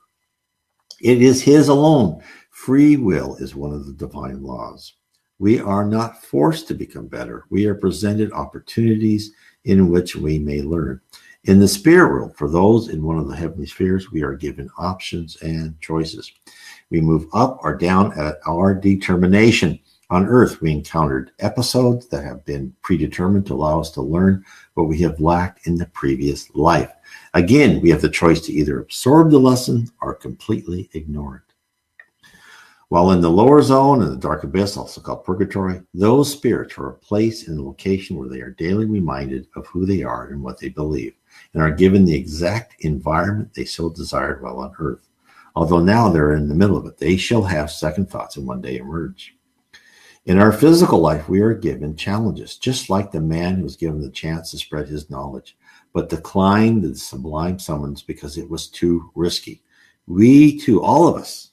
It is his alone. Free will is one of the divine laws. We are not forced to become better. We are presented opportunities in which we may learn. In the spirit world, for those in one of the heavenly spheres, we are given options and choices. We move up or down at our determination. On earth, we encountered episodes that have been predetermined to allow us to learn what we have lacked in the previous life. Again, we have the choice to either absorb the lesson or completely ignore it. While in the lower zone and the dark abyss, also called purgatory, those spirits are a place and a location where they are daily reminded of who they are and what they believe, and are given the exact environment they so desired while on earth. Although now they're in the middle of it, they shall have second thoughts and one day emerge. In our physical life, we are given challenges, just like the man who was given the chance to spread his knowledge, but declined the sublime summons because it was too risky. We too, all of us,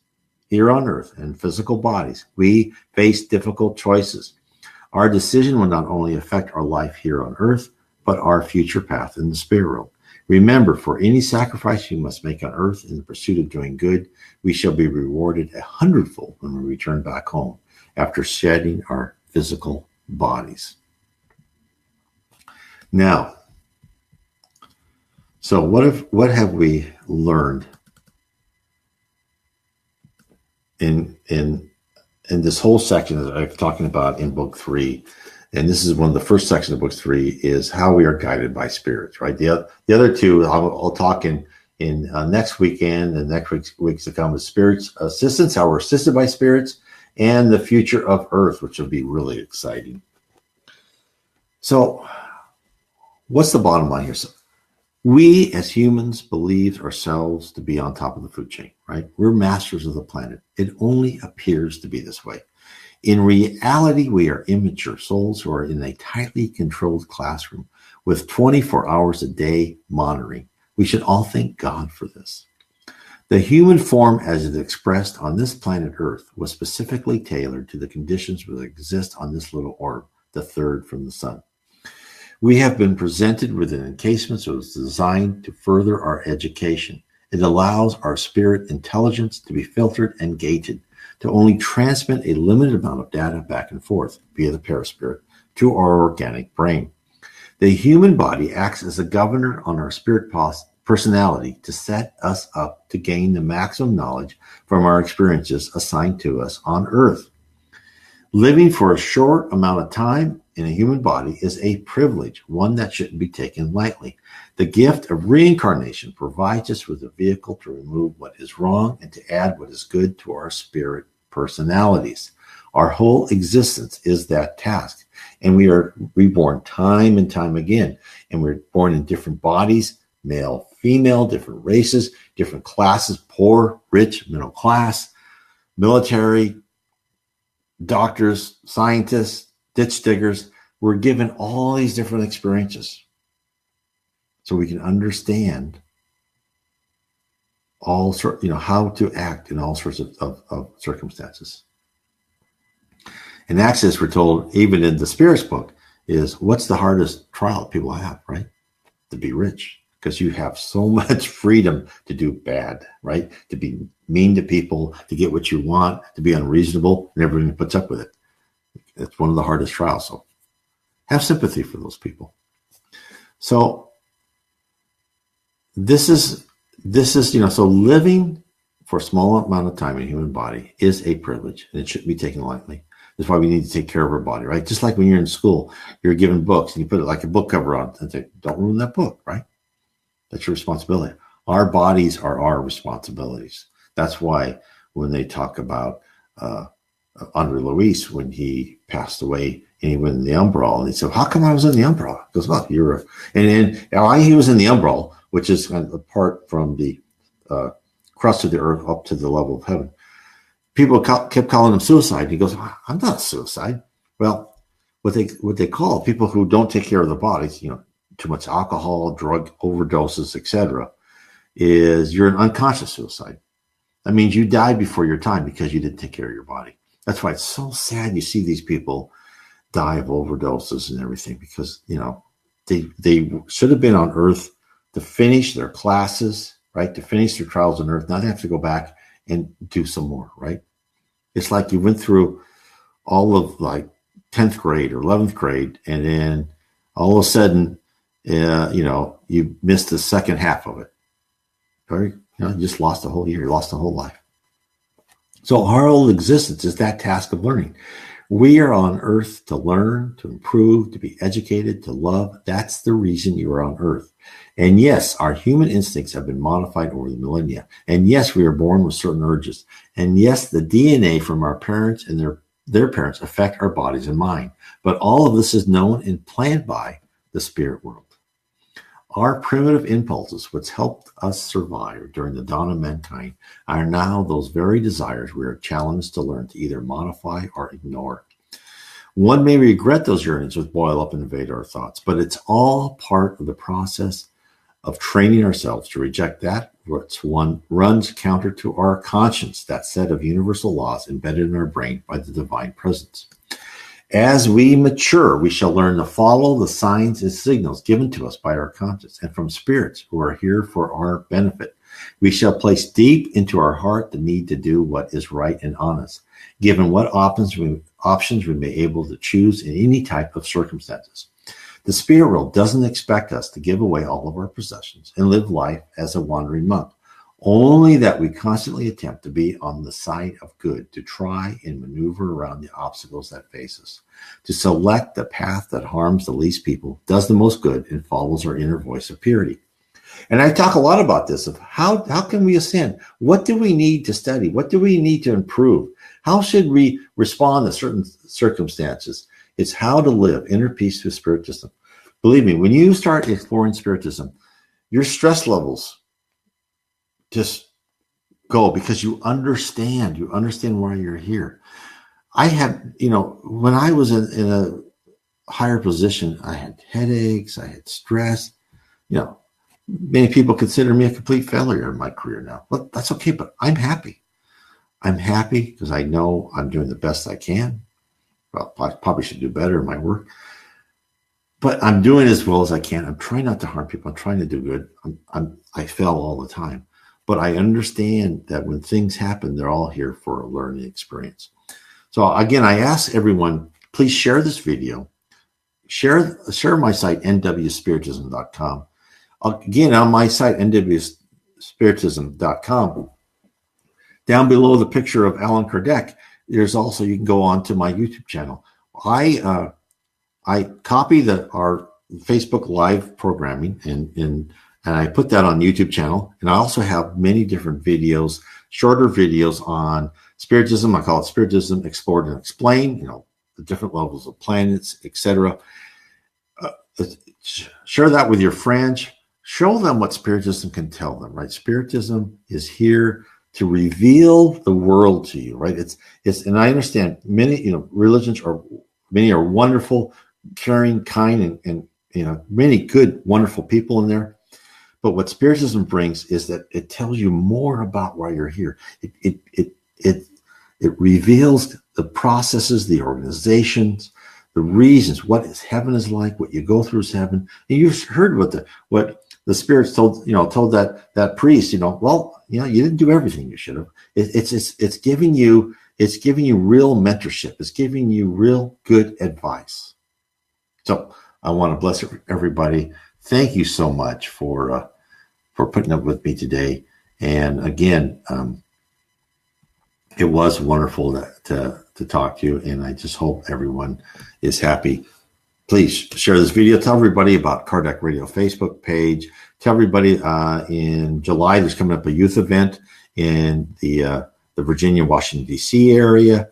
here on earth and physical bodies, we face difficult choices. Our decision will not only affect our life here on earth, but our future path in the spirit world. Remember, for any sacrifice you must make on earth in the pursuit of doing good, we shall be rewarded 100-fold when we return back home after shedding our physical bodies. Now, so what have we learned in this whole section that I'm talking about in book 3? And this is one of the first sections of book 3, is how we are guided by spirits, right? The other two I'll talk in next weekend and next week's to come, with spirits assistance, how we're assisted by spirits, and the future of earth, which will be really exciting. So what's the bottom line here? So we as humans believe ourselves to be on top of the food chain, right? We're masters of the planet. It only appears to be this way. In reality, we are immature souls who are in a tightly controlled classroom with 24 hours a day monitoring. We should all thank God for this. The human form as it expressed on this planet Earth was specifically tailored to the conditions that exist on this little orb, the third from the sun. We have been presented with an encasement that was designed to further our education. It allows our spirit intelligence to be filtered and gated, to only transmit a limited amount of data back and forth via the paraspirit to our organic brain. The human body acts as a governor on our spirit personality to set us up to gain the maximum knowledge from our experiences assigned to us on Earth. Living for a short amount of time in a human body is a privilege, one that shouldn't be taken lightly. The gift of reincarnation provides us with a vehicle to remove what is wrong and to add what is good to our spirit personalities. Our whole existence is that task, and we are reborn time and time again, and we're born in different bodies, male, female, different races, different classes, poor, rich, middle class, military, doctors, scientists, ditch diggers. We're given all these different experiences so we can understand how to act in all sorts of circumstances. In Access, we're told, even in the Spirits book, is what's the hardest trial people have, right? To be rich, because you have so much freedom to do bad, right? To be mean to people, to get what you want, to be unreasonable, and everyone puts up with it. It's one of the hardest trials. So have sympathy for those people. So this is, so living for a small amount of time in a human body is a privilege, and it shouldn't be taken lightly. That's why we need to take care of our body, right? Just like when you're in school, you're given books and you put it like a book cover on and say, don't ruin that book, right? That's your responsibility. Our bodies are our responsibilities. That's why when they talk about Andre Luis, when he passed away and he went in the umbrella, and they said, how come I was in the umbrella? He goes, well, and why he was in the umbrella, which is kind of apart from the crust of the earth up to the level of heaven. People kept calling him suicide. He goes, I'm not a suicide. Well, what they call people who don't take care of their bodies, too much alcohol, drug overdoses, etc., is you're an unconscious suicide. That means you died before your time because you didn't take care of your body. That's why it's so sad you see these people die of overdoses and everything, because they should have been on Earth to finish their classes, right? To finish their trials on Earth. Now they have to go back and do some more, right? It's like you went through all of like 10th grade or 11th grade, and then all of a sudden, you missed the second half of it. Or, you just lost a whole year, you lost a whole life. So our whole existence is that task of learning. We are on Earth to learn, to improve, to be educated, to love. That's the reason you are on Earth. And yes, our human instincts have been modified over the millennia. And yes, we are born with certain urges. And yes, the DNA from our parents and their parents affect our bodies and mind. But all of this is known and planned by the spirit world. Our primitive impulses, which helped us survive during the dawn of mankind, are now those very desires we are challenged to learn to either modify or ignore. One may regret those yearnings which boil up and invade our thoughts, but it's all part of the process of training ourselves to reject that which one runs counter to our conscience, that set of universal laws embedded in our brain by the divine presence. As we mature, we shall learn to follow the signs and signals given to us by our conscience and from spirits who are here for our benefit. We shall place deep into our heart the need to do what is right and honest, given what options we may be able to choose in any type of circumstances. The spirit world doesn't expect us to give away all of our possessions and live life as a wandering monk, only that we constantly attempt to be on the side of good, to try and maneuver around the obstacles that face us, to select the path that harms the least people, does the most good, and follows our inner voice of purity. And I talk a lot about this, of how can we ascend? What do we need to study? What do we need to improve? How should we respond to certain circumstances? It's how to live inner peace through Spiritism. Believe me, when you start exploring Spiritism, your stress levels just go, because you understand why you're here. I had, when I was in a higher position, I had headaches, I had stress, Many people consider me a complete failure in my career now. Well, that's okay, but I'm happy. I'm happy because I know I'm doing the best I can. Well, I probably should do better in my work, but I'm doing as well as I can. I'm trying not to harm people. I'm trying to do good. I fail all the time, but I understand that when things happen, they're all here for a learning experience. So again, I ask everyone, please share this video. Share my site, nwspiritism.com. Again, on my site, nwspiritism.com, down below the picture of Allan Kardec, there's also, you can go on to my YouTube channel. I copy our Facebook live programming and I put that on the YouTube channel. And I also have many different videos, shorter videos on Spiritism. I call it Spiritism Explored and Explained, the different levels of planets, etc. Share that with your friends. Show them what Spiritism can tell them, right? Spiritism is here to reveal the world to you, right? It's, and I understand many, religions many are wonderful, caring, kind, and many good, wonderful people in there. But what Spiritism brings is that it tells you more about why you're here. It reveals the processes, the organizations, the reasons, what heaven is like, what you go through is heaven. And you've heard what the spirits told that priest, well, you didn't do everything you should have. It's giving you real mentorship. It's giving you real good advice. So I want to bless everybody. Thank you so much for putting up with me today. And again, it was wonderful to talk to you, and I just hope everyone is happy. Please share this video. Tell everybody about Kardec Radio Facebook page. Tell everybody in July there's coming up a youth event in the Virginia, Washington, D.C. area.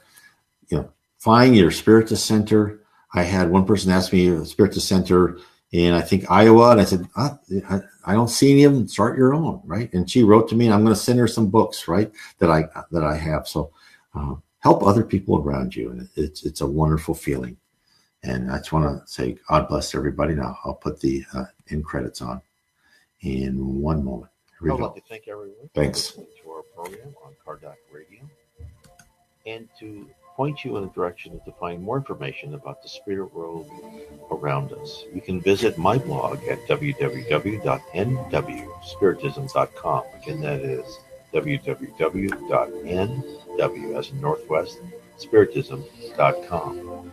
Find your Spiritist center. I had one person ask me a Spiritist center in, I think, Iowa, and I said, I don't see any of them. Start your own, right? And she wrote to me, and I'm going to send her some books, right, that I have. So help other people around you, and it's a wonderful feeling. And I just want to say, God bless everybody. Now I'll put the end credits on in one moment. Here we I'd go. like to thank everyone Thanks. for listening to our program on Kardec Radio, and to point you in the direction to find more information about the spirit world around us. You can visit my blog at www.nwspiritism.com. Again, that is www.nw as in Northwest Spiritism.com.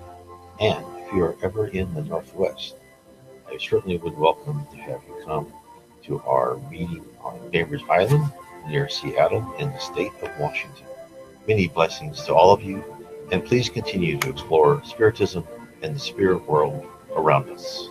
And if you are ever in the Northwest, I certainly would welcome to have you come to our meeting on Bainbridge Island near Seattle in the state of Washington. Many blessings to all of you, and please continue to explore Spiritism and the spirit world around us.